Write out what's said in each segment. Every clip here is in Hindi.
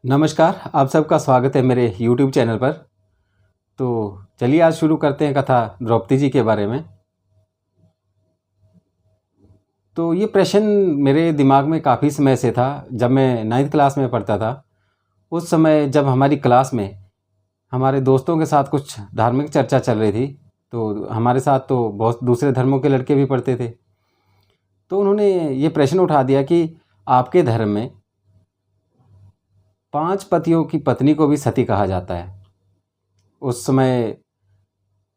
नमस्कार, आप सबका स्वागत है मेरे YouTube चैनल पर। तो चलिए आज शुरू करते हैं कथा द्रौपदी जी के बारे में। तो ये प्रश्न मेरे दिमाग में काफ़ी समय से था। जब मैं 9th क्लास में पढ़ता था, उस समय जब हमारी क्लास में हमारे दोस्तों के साथ कुछ धार्मिक चर्चा चल रही थी, तो हमारे साथ तो बहुत दूसरे धर्मों के लड़के भी पढ़ते थे। तो उन्होंने ये प्रश्न उठा दिया कि आपके धर्म में 5 पतियों की पत्नी को भी सती कहा जाता है। उस समय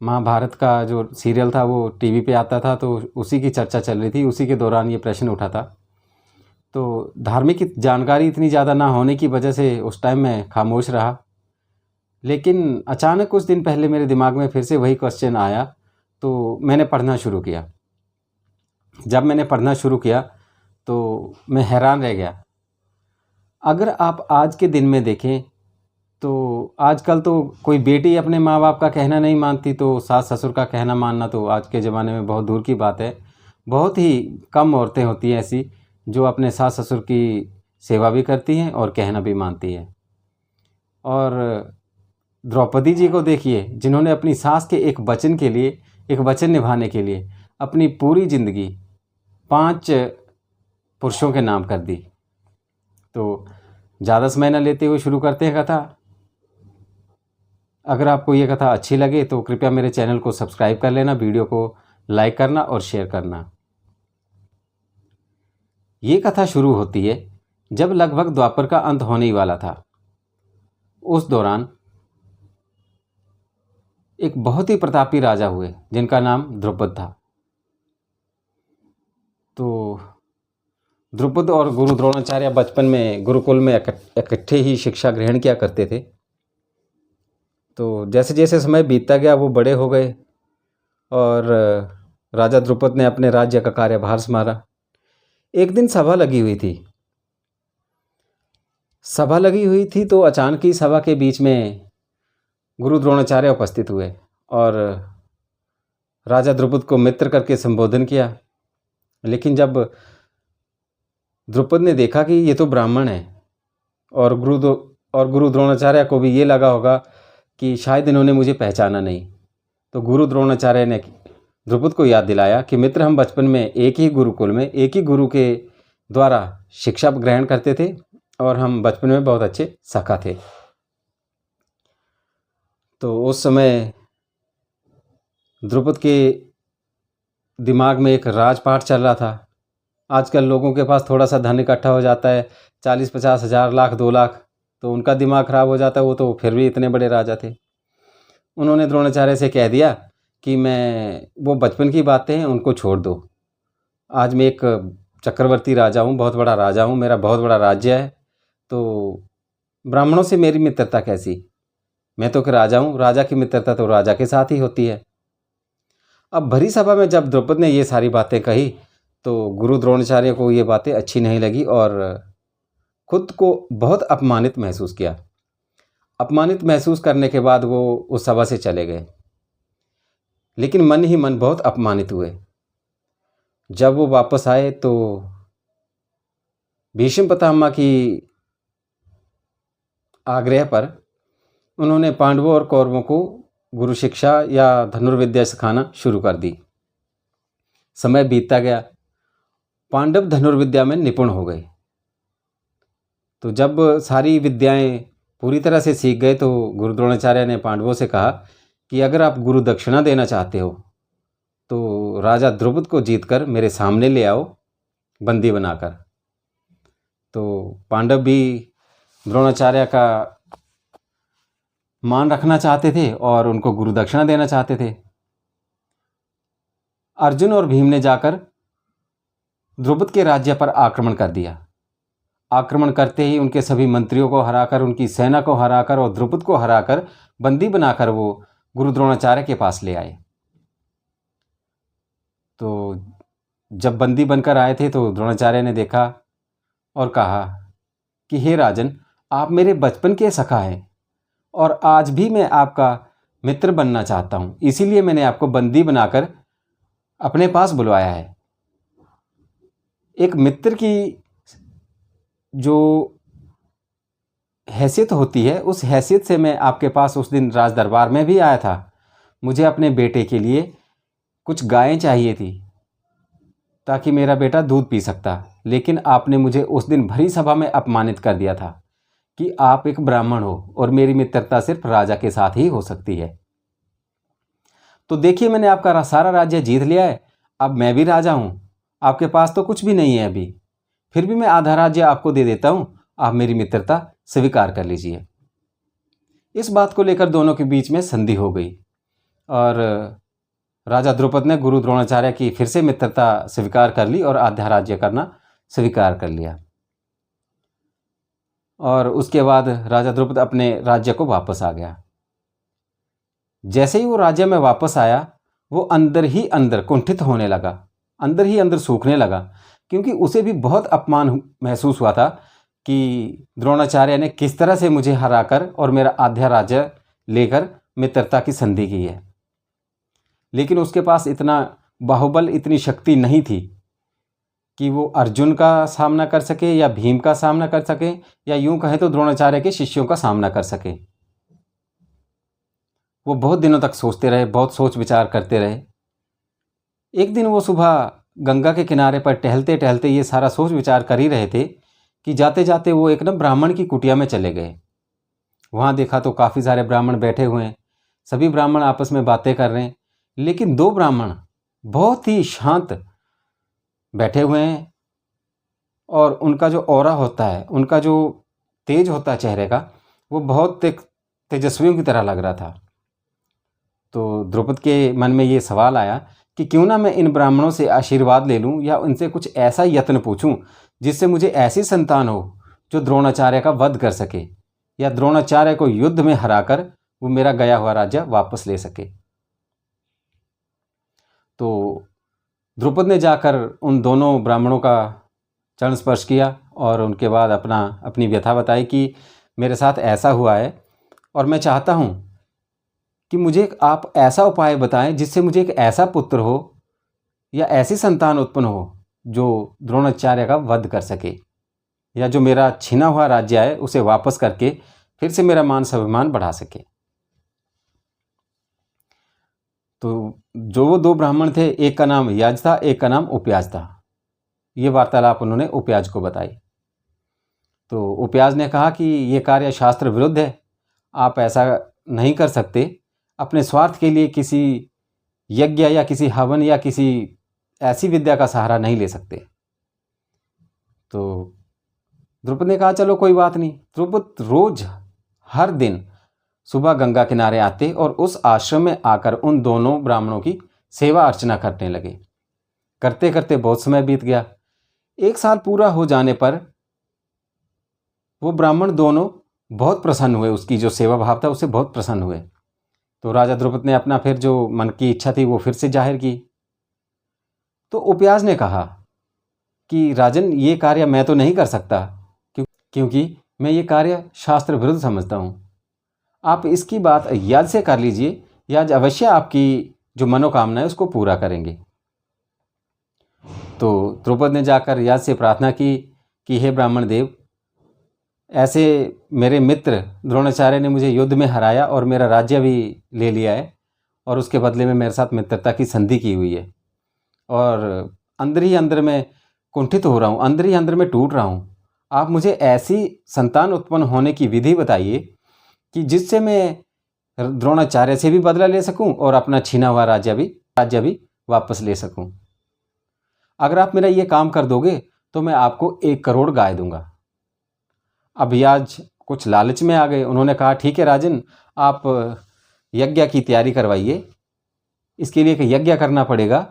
महाभारत का जो सीरियल था वो टीवी पे आता था, तो उसी की चर्चा चल रही थी। उसी के दौरान ये प्रश्न उठा था। तो धार्मिक जानकारी इतनी ज़्यादा ना होने की वजह से उस टाइम मैं खामोश रहा। लेकिन अचानक कुछ दिन पहले मेरे दिमाग में फिर से वही क्वेश्चन आया, तो मैंने पढ़ना शुरू किया। जब मैंने पढ़ना शुरू किया तो मैं हैरान रह गया। अगर आप आज के दिन में देखें तो आजकल तो कोई बेटी अपने माँ बाप का कहना नहीं मानती, तो सास ससुर का कहना मानना तो आज के ज़माने में बहुत दूर की बात है। बहुत ही कम औरतें होती हैं ऐसी जो अपने सास ससुर की सेवा भी करती हैं और कहना भी मानती हैं। और द्रौपदी जी को देखिए, जिन्होंने अपनी सास के एक वचन के लिए, एक वचन निभाने के लिए अपनी पूरी ज़िंदगी 5 पुरुषों के नाम कर दी। तो ज़्यादा समय न लेते हुए शुरू करते हैं कथा। अगर आपको ये कथा अच्छी लगे तो कृपया मेरे चैनल को सब्सक्राइब कर लेना, वीडियो को लाइक करना और शेयर करना। ये कथा शुरू होती है जब लगभग द्वापर का अंत होने ही वाला था। उस दौरान एक बहुत ही प्रतापी राजा हुए जिनका नाम द्रुपद था। तो द्रुपद और गुरु द्रोणाचार्य बचपन में गुरुकुल में इकट्ठे ही शिक्षा ग्रहण किया करते थे। तो जैसे जैसे समय बीतता गया वो बड़े हो गए और राजा द्रुपद ने अपने राज्य का कार्यभार संभाला। एक दिन सभा लगी हुई थी तो अचानक ही सभा के बीच में गुरु द्रोणाचार्य उपस्थित हुए और राजा द्रुपद को मित्र करके संबोधन किया। लेकिन जब द्रुपद ने देखा कि ये तो ब्राह्मण है और गुरु द्रोणाचार्य को भी ये लगा होगा कि शायद इन्होंने मुझे पहचाना नहीं, तो गुरु द्रोणाचार्य ने द्रुपद को याद दिलाया कि मित्र, हम बचपन में एक ही गुरुकुल में एक ही गुरु के द्वारा शिक्षा ग्रहण करते थे और हम बचपन में बहुत अच्छे सखा थे। तो उस समय द्रुपद के दिमाग में एक राजपाट चल रहा था। आजकल लोगों के पास थोड़ा सा धन इकट्ठा हो जाता है, 40-50 हज़ार, लाख, 2 लाख, तो उनका दिमाग खराब हो जाता है। वो तो फिर भी इतने बड़े राजा थे। उन्होंने द्रोणाचार्य से कह दिया कि मैं वो बचपन की बातें हैं उनको छोड़ दो। आज मैं एक चक्रवर्ती राजा हूँ, बहुत बड़ा राजा हूँ, मेरा बहुत बड़ा राज्य है, तो ब्राह्मणों से मेरी मित्रता कैसी? मैं तो एक राजा हूँ, राजा की मित्रता तो राजा के साथ ही होती है। अब भरी सभा में जब द्रुपद ने ये सारी बातें कही तो गुरु द्रोणाचार्य को ये बातें अच्छी नहीं लगी और खुद को बहुत अपमानित महसूस किया। अपमानित महसूस करने के बाद वो उस सभा से चले गए, लेकिन मन ही मन बहुत अपमानित हुए। जब वो वापस आए तो भीष्म पितामह की आग्रह पर उन्होंने पांडवों और कौरवों को गुरु शिक्षा या धनुर्विद्या सिखाना शुरू कर दी। समय बीतता गया, पांडव धनुर्विद्या में निपुण हो गए। तो जब सारी विद्याएं पूरी तरह से सीख गए तो गुरु द्रोणाचार्य ने पांडवों से कहा कि अगर आप गुरु दक्षिणा देना चाहते हो तो राजा द्रुपद को जीतकर मेरे सामने ले आओ, बंदी बनाकर। तो पांडव भी द्रोणाचार्य का मान रखना चाहते थे और उनको गुरु दक्षिणा देना चाहते थे। अर्जुन और भीम ने जाकर द्रुपद के राज्य पर आक्रमण कर दिया। आक्रमण करते ही उनके सभी मंत्रियों को हराकर, उनकी सेना को हराकर और द्रुपद को हराकर बंदी बनाकर वो गुरु द्रोणाचार्य के पास ले आए। तो जब बंदी बनकर आए थे तो द्रोणाचार्य ने देखा और कहा कि हे राजन, आप मेरे बचपन के सखा हैं और आज भी मैं आपका मित्र बनना चाहता हूँ, इसीलिए मैंने आपको बंदी बनाकर अपने पास बुलवाया है। एक मित्र की जो हैसियत होती है, उस हैसियत से मैं आपके पास उस दिन राज दरबार में भी आया था। मुझे अपने बेटे के लिए कुछ गायें चाहिए थी ताकि मेरा बेटा दूध पी सकता, लेकिन आपने मुझे उस दिन भरी सभा में अपमानित कर दिया था कि आप एक ब्राह्मण हो और मेरी मित्रता सिर्फ राजा के साथ ही हो सकती है। तो देखिए, मैंने आपका सारा राज्य जीत लिया है, अब मैं भी राजा हूँ, आपके पास तो कुछ भी नहीं है अभी, फिर भी मैं आधा राज्य आपको दे देता हूँ, आप मेरी मित्रता स्वीकार कर लीजिए। इस बात को लेकर दोनों के बीच में संधि हो गई और राजा द्रुपद ने गुरु द्रोणाचार्य की फिर से मित्रता स्वीकार कर ली और आधा राज्य करना स्वीकार कर लिया। और उसके बाद राजा द्रुपद अपने राज्य को वापस आ गया। जैसे ही वो राज्य में वापस आया, वो अंदर ही अंदर कुंठित होने लगा, अंदर ही अंदर सूखने लगा, क्योंकि उसे भी बहुत अपमान महसूस हुआ था कि द्रोणाचार्य ने किस तरह से मुझे हराकर और मेरा आधा राज्य लेकर मित्रता की संधि की है। लेकिन उसके पास इतना बाहुबल, इतनी शक्ति नहीं थी कि वो अर्जुन का सामना कर सके या भीम का सामना कर सके या यूं कहें तो द्रोणाचार्य के शिष्यों का सामना कर सके। वो बहुत दिनों तक सोचते रहे, बहुत सोच विचार करते रहे। एक दिन वो सुबह गंगा के किनारे पर टहलते टहलते ये सारा सोच विचार कर ही रहे थे कि जाते जाते वो एक ब्राह्मण की कुटिया में चले गए। वहाँ देखा तो काफ़ी सारे ब्राह्मण बैठे हुए हैं, सभी ब्राह्मण आपस में बातें कर रहे हैं, लेकिन दो ब्राह्मण बहुत ही शांत बैठे हुए हैं और उनका जो ऑरा होता है, उनका जो तेज होता है चेहरे का, वो बहुत तेजस्वियों की तरह लग रहा था। तो द्रुपद के मन में ये सवाल आया कि क्यों ना मैं इन ब्राह्मणों से आशीर्वाद ले लूं या उनसे कुछ ऐसा यत्न पूछूं जिससे मुझे ऐसी संतान हो जो द्रोणाचार्य का वध कर सके या द्रोणाचार्य को युद्ध में हराकर वो मेरा गया हुआ राज्य वापस ले सके। तो द्रुपद ने जाकर उन दोनों ब्राह्मणों का चरण स्पर्श किया और उनके बाद अपनी व्यथा बताई कि मेरे साथ ऐसा हुआ है और मैं चाहता हूँ कि मुझे आप ऐसा उपाय बताएं जिससे मुझे एक ऐसा पुत्र हो या ऐसी संतान उत्पन्न हो जो द्रोणाचार्य का वध कर सके या जो मेरा छीना हुआ राज्य है उसे वापस करके फिर से मेरा मान स्वाभिमान बढ़ा सके। तो जो वो दो ब्राह्मण थे, एक का नाम याज था, एक का नाम उपयाज था। ये वार्तालाप उन्होंने उपयाज को बताई। तो उपयाज ने कहा कि ये कार्य शास्त्र विरुद्ध है, आप ऐसा नहीं कर सकते, अपने स्वार्थ के लिए किसी यज्ञ या किसी हवन या किसी ऐसी विद्या का सहारा नहीं ले सकते। तो द्रुपद ने कहा चलो कोई बात नहीं। द्रुपद रोज हर दिन सुबह गंगा किनारे आते और उस आश्रम में आकर उन दोनों ब्राह्मणों की सेवा अर्चना करने लगे। करते करते बहुत समय बीत गया। 1 साल पूरा हो जाने पर वो ब्राह्मण दोनों बहुत प्रसन्न हुए, उसकी जो सेवा भाव था उससे बहुत प्रसन्न हुए। तो राजा द्रुपद ने अपना फिर जो मन की इच्छा थी वो फिर से जाहिर की। तो उपयाज ने कहा कि राजन, ये कार्य मैं तो नहीं कर सकता क्योंकि मैं ये कार्य शास्त्र विरुद्ध समझता हूँ। आप इसकी बात याज से कर लीजिए, याज अवश्य आपकी जो मनोकामना है उसको पूरा करेंगे। तो द्रुपद ने जाकर याज से प्रार्थना की कि हे ब्राह्मण देव, ऐसे मेरे मित्र द्रोणाचार्य ने मुझे युद्ध में हराया और मेरा राज्य भी ले लिया है और उसके बदले में मेरे साथ मित्रता की संधि की हुई है और अंदर ही अंदर में कुंठित हो रहा हूँ, अंदर ही अंदर में टूट रहा हूँ। आप मुझे ऐसी संतान उत्पन्न होने की विधि बताइए कि जिससे मैं द्रोणाचार्य से भी बदला ले सकूं और अपना छीना हुआ राज्य भी वापस ले सकूं। अगर आप मेरा ये काम कर दोगे तो मैं आपको 1 करोड़ गाय दूंगा। अब याज कुछ लालच में आ गए। उन्होंने कहा ठीक है राजन, आप यज्ञ की तैयारी करवाइए, इसके लिए एक यज्ञ करना पड़ेगा।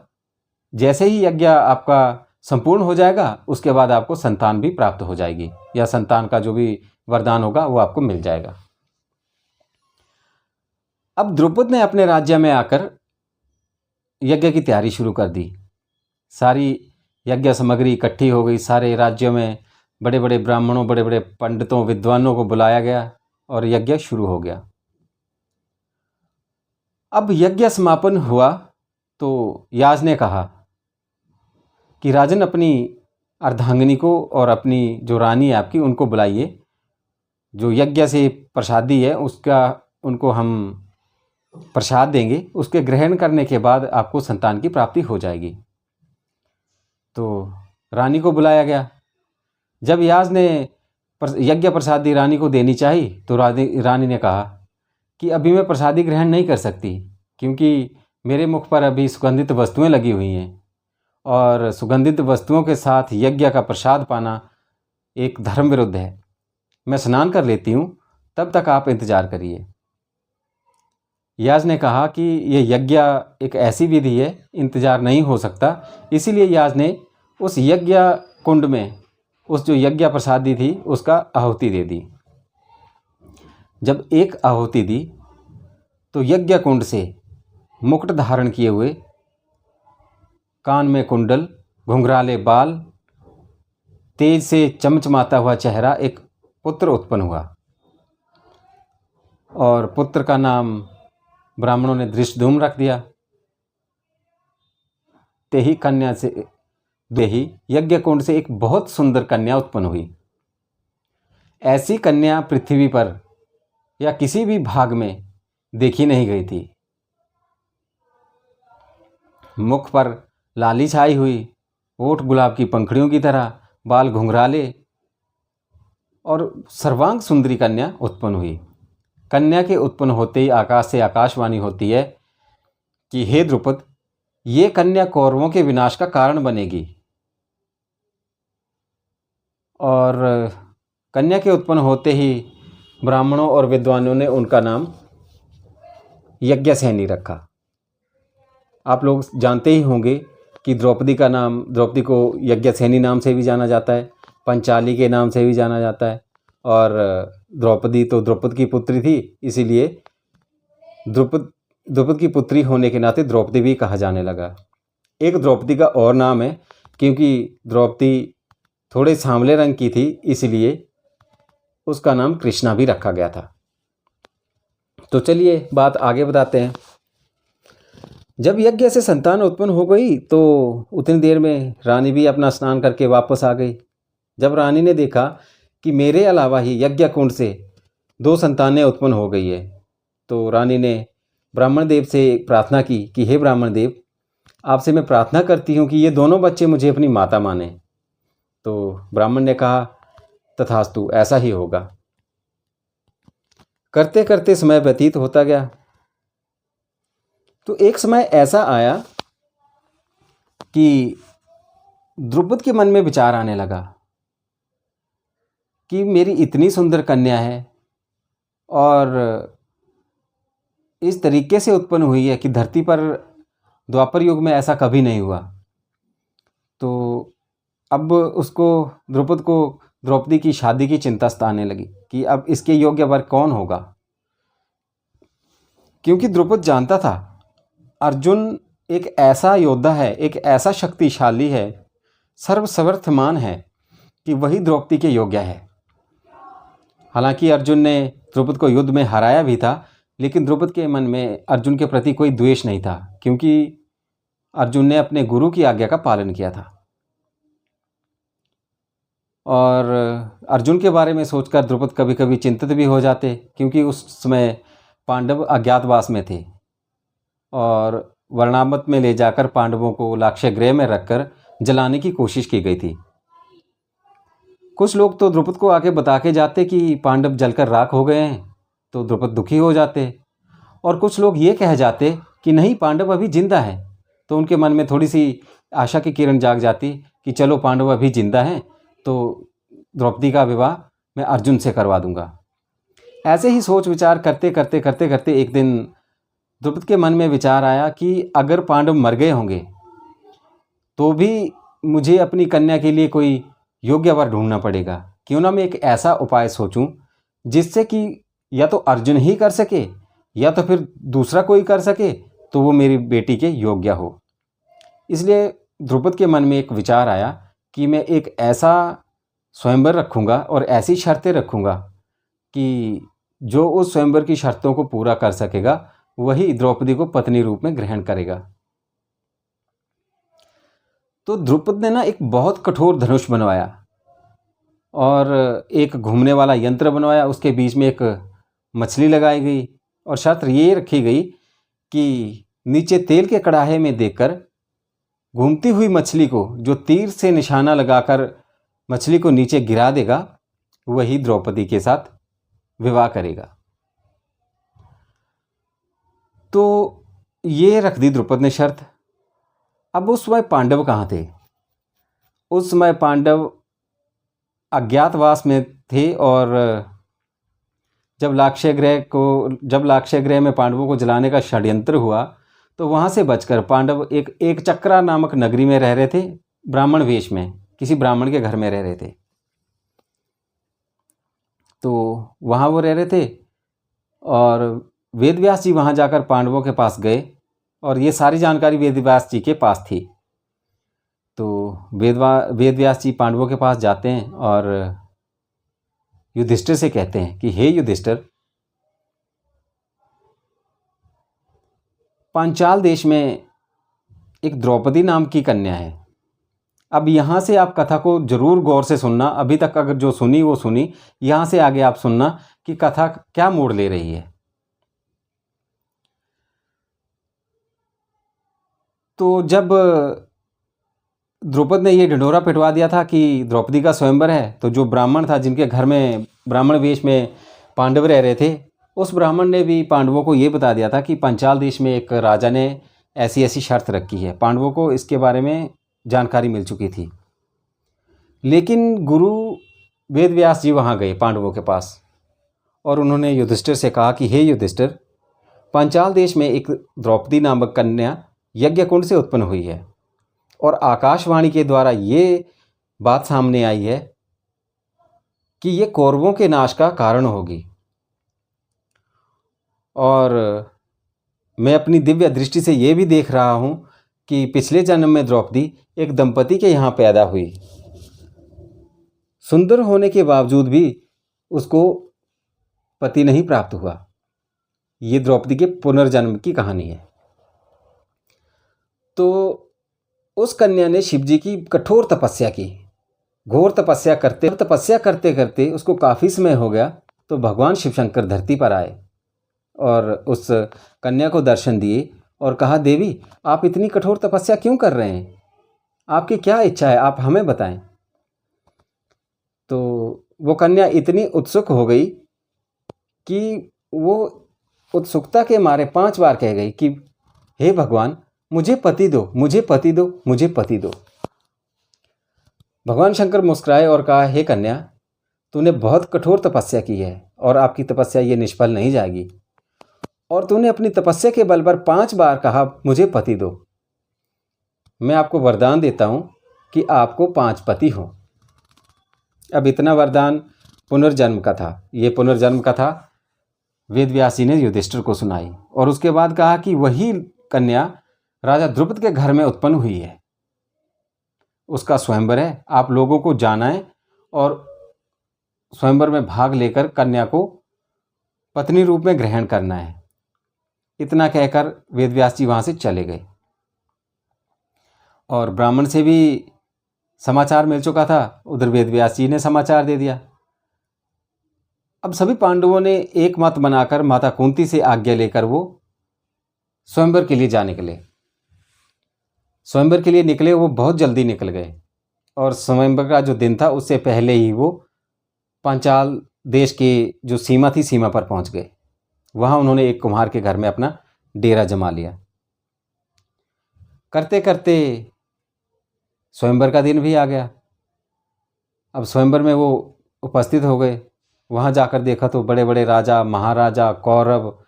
जैसे ही यज्ञ आपका संपूर्ण हो जाएगा उसके बाद आपको संतान भी प्राप्त हो जाएगी या संतान का जो भी वरदान होगा वो आपको मिल जाएगा। अब द्रुपद ने अपने राज्य में आकर यज्ञ की तैयारी शुरू कर दी। सारी यज्ञ सामग्री इकट्ठी हो गई। सारे राज्यों में बड़े बड़े ब्राह्मणों, बड़े बड़े पंडितों, विद्वानों को बुलाया गया और यज्ञ शुरू हो गया। अब यज्ञ समापन हुआ तो याज ने कहा कि राजन, अपनी अर्धांगिनी को और अपनी जो रानी है आपकी, उनको बुलाइए। जो यज्ञ से प्रसादी है उसका उनको हम प्रसाद देंगे, उसके ग्रहण करने के बाद आपको संतान की प्राप्ति हो जाएगी। तो रानी को बुलाया गया। जब याज ने यज्ञ प्रसादी रानी को देनी चाहिए तो रानी ने कहा कि अभी मैं प्रसादी ग्रहण नहीं कर सकती, क्योंकि मेरे मुख पर अभी सुगंधित वस्तुएं लगी हुई हैं और सुगंधित वस्तुओं के साथ यज्ञ का प्रसाद पाना एक धर्म विरुद्ध है। मैं स्नान कर लेती हूँ, तब तक आप इंतज़ार करिए। याज ने कहा कि यह यज्ञ एक ऐसी विधि है, इंतज़ार नहीं हो सकता। इसीलिए याज ने उस यज्ञ कुंड में उस जो यज्ञ प्रसादी थी उसका आहुति दे दी। जब एक आहुति दी तो यज्ञ कुंड से मुकुट धारण किए हुए, कान में कुंडल, घुंघराले बाल, तेज से चमचमाता हुआ चेहरा एक पुत्र उत्पन्न हुआ और पुत्र का नाम ब्राह्मणों ने धृष्टद्युम्न रख दिया। तेही कन्या से देही यज्ञ कुंड से एक बहुत सुंदर कन्या उत्पन्न हुई। ऐसी कन्या पृथ्वी पर या किसी भी भाग में देखी नहीं गई थी। मुख पर लाली छाई हुई, ओठ गुलाब की पंखड़ियों की तरह, बाल घुंघराले और सर्वांग सुंदरी कन्या उत्पन्न हुई। कन्या के उत्पन्न होते ही आकाश से आकाशवाणी होती है कि हे द्रुपद, ये कन्या कौरवों के विनाश का कारण बनेगी। और कन्या के उत्पन्न होते ही ब्राह्मणों और विद्वानों ने उनका नाम यज्ञसेनी रखा। आप लोग जानते ही होंगे कि द्रौपदी का नाम, द्रौपदी को यज्ञसेनी नाम से भी जाना जाता है, पंचाली के नाम से भी जाना जाता है। और द्रौपदी तो द्रुपद की पुत्री थी, इसीलिए द्रुपद की पुत्री होने के नाते द्रौपदी भी कहा जाने लगा। एक द्रौपदी का और नाम है, क्योंकि द्रौपदी थोड़े सांवले रंग की थी, इसलिए उसका नाम कृष्णा भी रखा गया था। तो चलिए बात आगे बताते हैं। जब यज्ञ से संतान उत्पन्न हो गई तो उतनी देर में रानी भी अपना स्नान करके वापस आ गई। जब रानी ने देखा कि मेरे अलावा ही यज्ञ कुंड से 2 संतानें उत्पन्न हो गई है, तो रानी ने ब्राह्मण देव से प्रार्थना की कि हे ब्राह्मण देव, आपसे मैं प्रार्थना करती हूँ कि ये दोनों बच्चे मुझे अपनी माता माने। तो ब्राह्मण ने कहा तथास्तु, ऐसा ही होगा। करते करते समय व्यतीत होता गया। तो एक समय ऐसा आया कि द्रुपद के मन में विचार आने लगा कि मेरी इतनी सुंदर कन्या है और इस तरीके से उत्पन्न हुई है कि धरती पर द्वापर युग में ऐसा कभी नहीं हुआ। तो अब उसको, द्रुपद को द्रौपदी की शादी की चिंता सताने लगी कि अब इसके योग्य वर कौन होगा। क्योंकि द्रुपद जानता था अर्जुन एक ऐसा योद्धा है, एक ऐसा शक्तिशाली है, सर्वसमर्थमान है कि वही द्रौपदी के योग्य है। हालांकि अर्जुन ने द्रुपद को युद्ध में हराया भी था, लेकिन द्रुपद के मन में अर्जुन के प्रति कोई द्वेष नहीं था, क्योंकि अर्जुन ने अपने गुरु की आज्ञा का पालन किया था। और अर्जुन के बारे में सोचकर द्रुपद कभी कभी चिंतित भी हो जाते, क्योंकि उस समय पांडव अज्ञातवास में थे और वर्णामत में ले जाकर पांडवों को लाक्षागृह में रखकर जलाने की कोशिश की गई थी। कुछ लोग तो द्रुपद को आके बता के जाते कि पांडव जलकर राख हो गए हैं, तो द्रुपद दुखी हो जाते। और कुछ लोग ये कह जाते कि नहीं, पांडव अभी जिंदा है, तो उनके मन में थोड़ी सी आशा की किरण जाग जाती कि चलो पांडव अभी जिंदा हैं, तो द्रौपदी का विवाह मैं अर्जुन से करवा दूंगा। ऐसे ही सोच विचार करते करते करते करते एक दिन द्रुपद के मन में विचार आया कि अगर पांडव मर गए होंगे तो भी मुझे अपनी कन्या के लिए कोई योग्य वर ढूंढना पड़ेगा। क्यों ना मैं एक ऐसा उपाय सोचूं जिससे कि या तो अर्जुन ही कर सके या तो फिर दूसरा कोई कर सके, तो वो मेरी बेटी के योग्य हो। इसलिए द्रुपद के मन में एक विचार आया कि मैं एक ऐसा स्वयंवर रखूँगा और ऐसी शर्तें रखूँगा कि जो उस स्वयंवर की शर्तों को पूरा कर सकेगा वही द्रौपदी को पत्नी रूप में ग्रहण करेगा। तो द्रुपद ने ना एक बहुत कठोर धनुष बनवाया और एक घूमने वाला यंत्र बनवाया, उसके बीच में एक मछली लगाई गई और शर्त ये रखी गई कि नीचे तेल के कड़ाहे में देकर घूमती हुई मछली को जो तीर से निशाना लगाकर मछली को नीचे गिरा देगा, वही द्रौपदी के साथ विवाह करेगा। तो ये रख दी द्रुपद ने शर्त। अब उस समय पांडव कहाँ थे? उस समय पांडव अज्ञातवास में थे और जब लाक्षय ग्रह में पांडवों को जलाने का षड्यंत्र हुआ तो वहाँ से बचकर पांडव एक चक्रा नामक नगरी में रह रहे थे, ब्राह्मण वेश में, किसी ब्राह्मण के घर में रह रहे थे। तो वहाँ वो रह रहे थे और वेदव्यास जी वहाँ जाकर पांडवों के पास गए और ये सारी जानकारी वेदव्यास जी के पास थी। तो वेदव्यास जी पांडवों के पास जाते हैं और युधिष्ठिर से कहते हैं कि हे युधिष्ठिर, पांचाल देश में एक द्रौपदी नाम की कन्या है। अब यहाँ से आप कथा को जरूर गौर से सुनना, अभी तक अगर जो सुनी वो सुनी, यहाँ से आगे आप सुनना कि कथा क्या मोड़ ले रही है। तो जब द्रौपद ने ये ढिंढोरा पिटवा दिया था कि द्रौपदी का स्वयंवर है, तो जो ब्राह्मण था जिनके घर में ब्राह्मण वेश में पांडव रह रहे थे, उस ब्राह्मण ने भी पांडवों को ये बता दिया था कि पांचाल देश में एक राजा ने ऐसी ऐसी शर्त रखी है। पांडवों को इसके बारे में जानकारी मिल चुकी थी। लेकिन गुरु वेदव्यास जी वहाँ गए पांडवों के पास और उन्होंने युधिष्ठिर से कहा कि हे युधिष्ठिर, पांचाल देश में एक द्रौपदी नामक कन्या यज्ञ कुंड से उत्पन्न हुई है और आकाशवाणी के द्वारा ये बात सामने आई है कि ये कौरवों के नाश का कारण होगी। और मैं अपनी दिव्य दृष्टि से ये भी देख रहा हूँ कि पिछले जन्म में द्रौपदी एक दंपति के यहाँ पैदा हुई। सुंदर होने के बावजूद भी उसको पति नहीं प्राप्त हुआ। ये द्रौपदी के पुनर्जन्म की कहानी है। तो उस कन्या ने शिवजी की कठोर तपस्या की, घोर तपस्या करते करते उसको काफ़ी समय हो गया। तो भगवान शिवशंकर धरती पर आए और उस कन्या को दर्शन दिए और कहा, देवी आप इतनी कठोर तपस्या क्यों कर रहे हैं? आपकी क्या इच्छा है, आप हमें बताएं। तो वो कन्या इतनी उत्सुक हो गई कि वो उत्सुकता के मारे 5 बार कह गई कि हे भगवान, मुझे पति दो, मुझे पति दो, मुझे पति दो। भगवान शंकर मुस्कुराए और कहा, हे कन्या, तूने बहुत कठोर तपस्या की है और आपकी तपस्या ये निष्फल नहीं जाएगी। और तूने अपनी तपस्या के बल पर 5 बार कहा मुझे पति दो। मैं आपको वरदान देता हूँ कि आपको 5 पति हो। अब इतना वरदान पुनर्जन्म का था। ये पुनर्जन्म कथा वेदव्यास जी ने युधिष्ठिर को सुनाई और उसके बाद कहा कि वही कन्या राजा द्रुपद के घर में उत्पन्न हुई है, उसका स्वयंवर है, आप लोगों को जाना है और स्वयंवर में भाग लेकर कन्या को पत्नी रूप में ग्रहण करना है। इतना कहकर वेदव्यास जी वहाँ से चले गए और ब्राह्मण से भी समाचार मिल चुका था, उधर वेदव्यास जी ने समाचार दे दिया। अब सभी पांडवों ने एक मत बनाकर माता कुंती से आज्ञा लेकर वो स्वयंवर के लिए जा निकले। स्वयंवर के लिए निकले, वो बहुत जल्दी निकल गए और स्वयंवर का जो दिन था उससे पहले ही वो पांचाल देश की जो सीमा थी, सीमा पर पहुंच गए। वहाँ उन्होंने एक कुम्हार के घर में अपना डेरा जमा लिया। करते करते स्वयंवर का दिन भी आ गया। अब स्वयंवर में वो उपस्थित हो गए। वहाँ जाकर देखा तो बड़े बड़े राजा, महाराजा, कौरव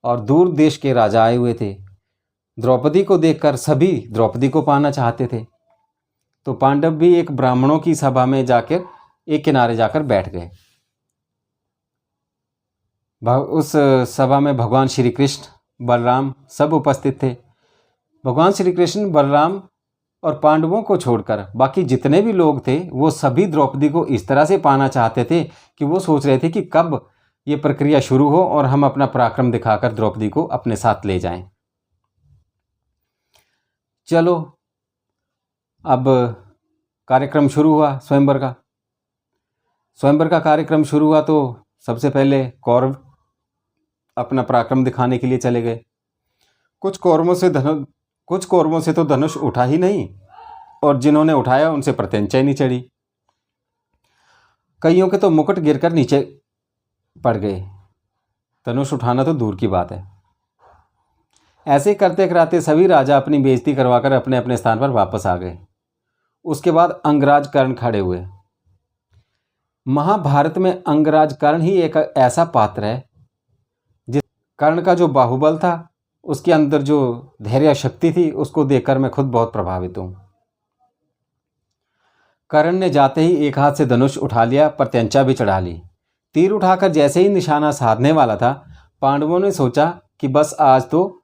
और दूर देश के राजा आए हुए थे। द्रौपदी को देखकर सभी द्रौपदी को पाना चाहते थे। तो पांडव भी एक ब्राह्मणों की सभा में जाकर एक किनारे जाकर बैठ गए। उस सभा में भगवान श्री कृष्ण, बलराम सब उपस्थित थे। भगवान श्री कृष्ण, बलराम और पांडवों को छोड़कर बाकी जितने भी लोग थे वो सभी द्रौपदी को इस तरह से पाना चाहते थे कि वो सोच रहे थे कि कब ये प्रक्रिया शुरू हो और हम अपना पराक्रम दिखाकर द्रौपदी को अपने साथ ले जाएं। चलो, अब कार्यक्रम शुरू हुआ स्वयंवर का। स्वयंवर का कार्यक्रम शुरू हुआ तो सबसे पहले कौरव अपना पराक्रम दिखाने के लिए चले गए। कुछ कौरवों से तो धनुष उठा ही नहीं, और जिन्होंने उठाया उनसे प्रत्यंचा ही नहीं चढ़ी। कईयों के तो मुकुट गिरकर नीचे पड़ गए, धनुष उठाना तो दूर की बात है। ऐसे करते कराते सभी राजा अपनी बेइज्जती करवाकर अपने अपने स्थान पर वापस आ गए। उसके बाद अंगराज कर्ण खड़े हुए। महाभारत में अंगराज कर्ण ही एक ऐसा पात्र है जिस कर्ण का जो बाहुबल था, उसके अंदर जो धैर्य शक्ति थी, उसको देखकर मैं खुद बहुत प्रभावित हूं। कर्ण ने जाते ही एक हाथ से धनुष उठा लिया, प्रत्यंचा भी चढ़ा ली। तीर उठाकर जैसे ही निशाना साधने वाला था, पांडवों ने सोचा कि बस आज तो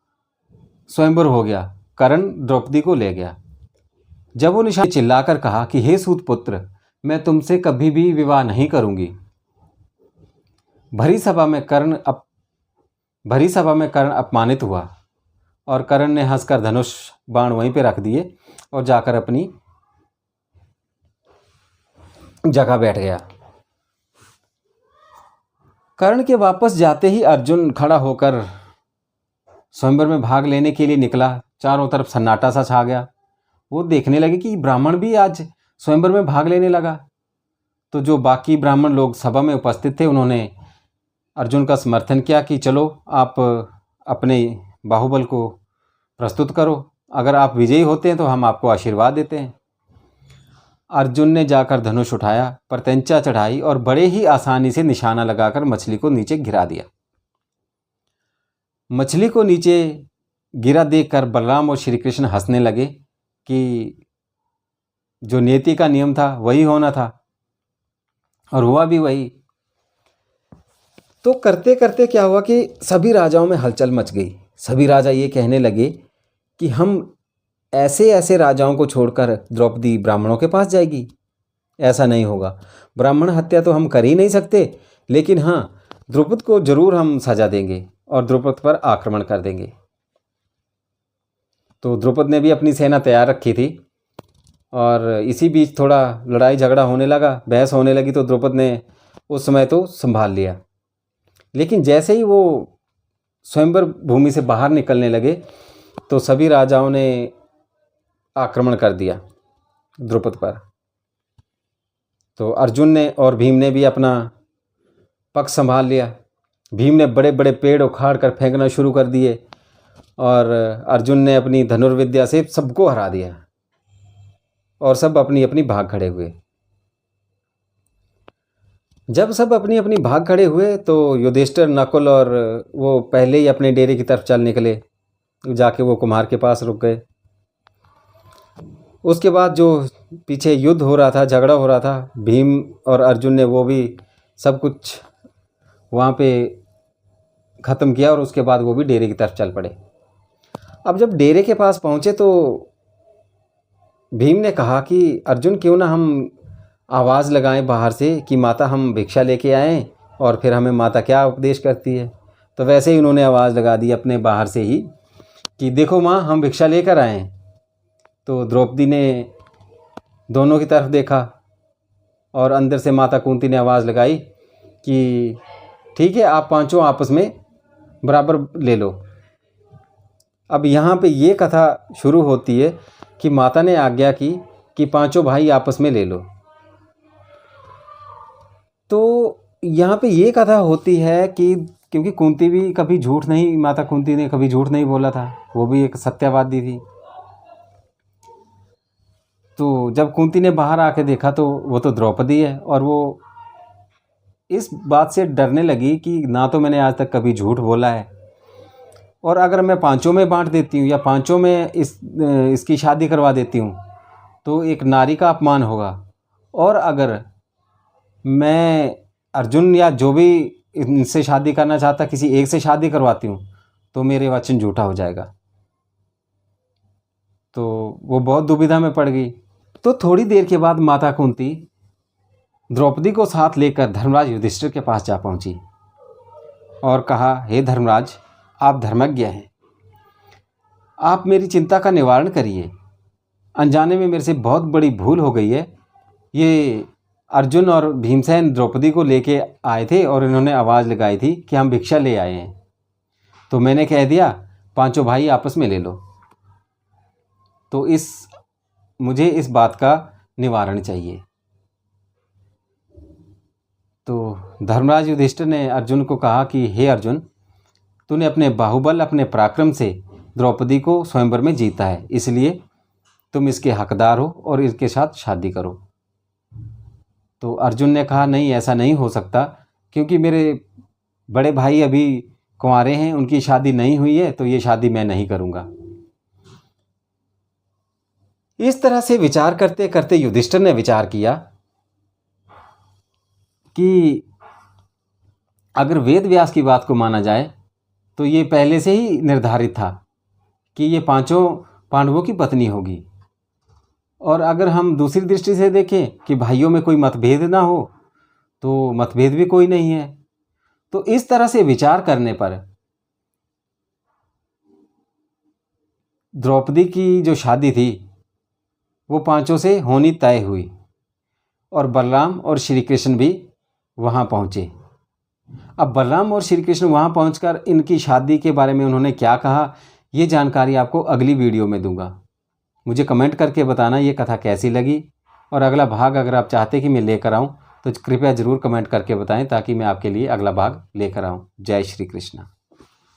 स्वयंवर हो गया, कर्ण द्रौपदी को ले गया। जब वो निशाना चिल्लाकर कहा कि हे सूत पुत्र, मैं तुमसे कभी भी विवाह नहीं करूंगी, भरी सभा में कर्ण अपमानित हुआ और कर्ण ने हंसकर धनुष बाण वहीं पे रख दिए और जाकर अपनी जगह बैठ गया। कर्ण के वापस जाते ही अर्जुन खड़ा होकर स्वयंवर में भाग लेने के लिए निकला। चारों तरफ सन्नाटा सा छा गया। वो देखने लगे कि ब्राह्मण भी आज स्वयंवर में भाग लेने लगा। तो जो बाकी ब्राह्मण लोग सभा में उपस्थित थे, उन्होंने अर्जुन का समर्थन किया कि चलो आप अपने बाहुबल को प्रस्तुत करो, अगर आप विजयी होते हैं तो हम आपको आशीर्वाद देते हैं। अर्जुन ने जाकर धनुष उठाया, प्रत्यंचा चढ़ाई और बड़े ही आसानी से निशाना लगाकर मछली को नीचे गिरा दिया। मछली को नीचे गिरा देखकर बलराम और श्री कृष्ण हंसने लगे कि जो नियति का नियम था वही होना था, और हुआ भी वही। तो करते करते क्या हुआ कि सभी राजाओं में हलचल मच गई। सभी राजा ये कहने लगे कि हम ऐसे ऐसे राजाओं को छोड़कर द्रौपदी ब्राह्मणों के पास जाएगी, ऐसा नहीं होगा। ब्राह्मण हत्या तो हम कर ही नहीं सकते, लेकिन हाँ, द्रुपद को जरूर हम सजा देंगे और द्रुपद पर आक्रमण कर देंगे। तो द्रुपद ने भी अपनी सेना तैयार रखी थी, और इसी बीच थोड़ा लड़ाई झगड़ा होने लगा, बहस होने लगी। तो द्रुपद ने उस समय तो संभाल लिया, लेकिन जैसे ही वो स्वयंवर भूमि से बाहर निकलने लगे तो सभी राजाओं ने आक्रमण कर दिया द्रुपद पर। तो अर्जुन ने और भीम ने भी अपना पक्ष संभाल लिया। भीम ने बड़े बड़े पेड़ उखाड़ कर फेंकना शुरू कर दिए, और अर्जुन ने अपनी धनुर्विद्या से सबको हरा दिया, और सब अपनी अपनी भाग खड़े हुए। जब सब अपनी अपनी भाग खड़े हुए तो युधिष्ठिर, नकुल और वो पहले ही अपने डेरे की तरफ चल निकले। जाके वो कुम्हार के पास रुक गए। उसके बाद जो पीछे युद्ध हो रहा था, झगड़ा हो रहा था, भीम और अर्जुन ने वो भी सब कुछ वहाँ पे ख़त्म किया, और उसके बाद वो भी डेरे की तरफ चल पड़े। अब जब डेरे के पास पहुँचे तो भीम ने कहा कि अर्जुन, क्यों ना हम आवाज़ लगाएं बाहर से कि माता हम भिक्षा लेके आएँ, और फिर हमें माता क्या उपदेश करती है। तो वैसे ही उन्होंने आवाज़ लगा दी अपने बाहर से ही कि देखो माँ, हम भिक्षा लेकर आए हैं। तो द्रौपदी ने दोनों की तरफ देखा, और अंदर से माता कुंती ने आवाज़ लगाई कि ठीक है, आप पांचों आपस में बराबर ले लो। अब यहाँ पे ये कथा शुरू होती है कि माता ने आज्ञा की कि पांचों भाई आपस में ले लो। तो यहाँ पे ये कथा होती है कि क्योंकि कुंती भी कभी झूठ नहीं, माता कुंती ने कभी झूठ नहीं बोला था, वो भी एक सत्यवादी थी। तो जब कुंती ने बाहर आके देखा तो वो तो द्रौपदी है, और वो इस बात से डरने लगी कि ना तो मैंने आज तक कभी झूठ बोला है, और अगर मैं पांचों में बांट देती हूँ या पांचों में इसकी शादी करवा देती हूँ तो एक नारी का अपमान होगा, और अगर मैं अर्जुन या जो भी इनसे शादी करना चाहता किसी एक से शादी करवाती हूँ तो मेरे वचन झूठा हो जाएगा। तो वो बहुत दुविधा में पड़ गई। तो थोड़ी देर के बाद माता कुंती द्रौपदी को साथ लेकर धर्मराज युधिष्ठिर के पास जा पहुंची और कहा, हे धर्मराज, आप धर्मज्ञ हैं, आप मेरी चिंता का निवारण करिए। अनजाने में मेरे से बहुत बड़ी भूल हो गई है। ये अर्जुन और भीमसेन द्रौपदी को लेके आए थे और इन्होंने आवाज़ लगाई थी कि हम भिक्षा ले आए हैं। तो मैंने कह दिया पांचों भाई आपस में ले लो। तो मुझे इस बात का निवारण चाहिए। तो धर्मराज युधिष्ठिर ने अर्जुन को कहा कि हे अर्जुन, तूने अपने बाहुबल, अपने पराक्रम से द्रौपदी को स्वयंवर में जीता है, इसलिए तुम इसके हकदार हो और इसके साथ शादी करो। तो अर्जुन ने कहा नहीं, ऐसा नहीं हो सकता, क्योंकि मेरे बड़े भाई अभी कुंवारे हैं, उनकी शादी नहीं हुई है, तो ये शादी मैं नहीं करूँगा। इस तरह से विचार करते करते युधिष्ठिर ने विचार किया कि अगर वेद व्यास की बात को माना जाए तो ये पहले से ही निर्धारित था कि ये पांचों पांडवों की पत्नी होगी। और अगर हम दूसरी दृष्टि से देखें कि भाइयों में कोई मतभेद ना हो, तो मतभेद भी कोई नहीं है। तो इस तरह से विचार करने पर द्रौपदी की जो शादी थी वो पांचों से होनी तय हुई और बलराम और श्री कृष्ण भी वहाँ पहुँचे। अब बलराम और श्री कृष्ण वहाँ पहुँचकर इनकी शादी के बारे में उन्होंने क्या कहा, ये जानकारी आपको अगली वीडियो में दूंगा। मुझे कमेंट करके बताना ये कथा कैसी लगी, और अगला भाग अगर आप चाहते कि मैं लेकर आऊँ तो कृपया ज़रूर कमेंट करके बताएं, ताकि मैं आपके लिए अगला भाग लेकर आऊँ। जय श्री कृष्ण।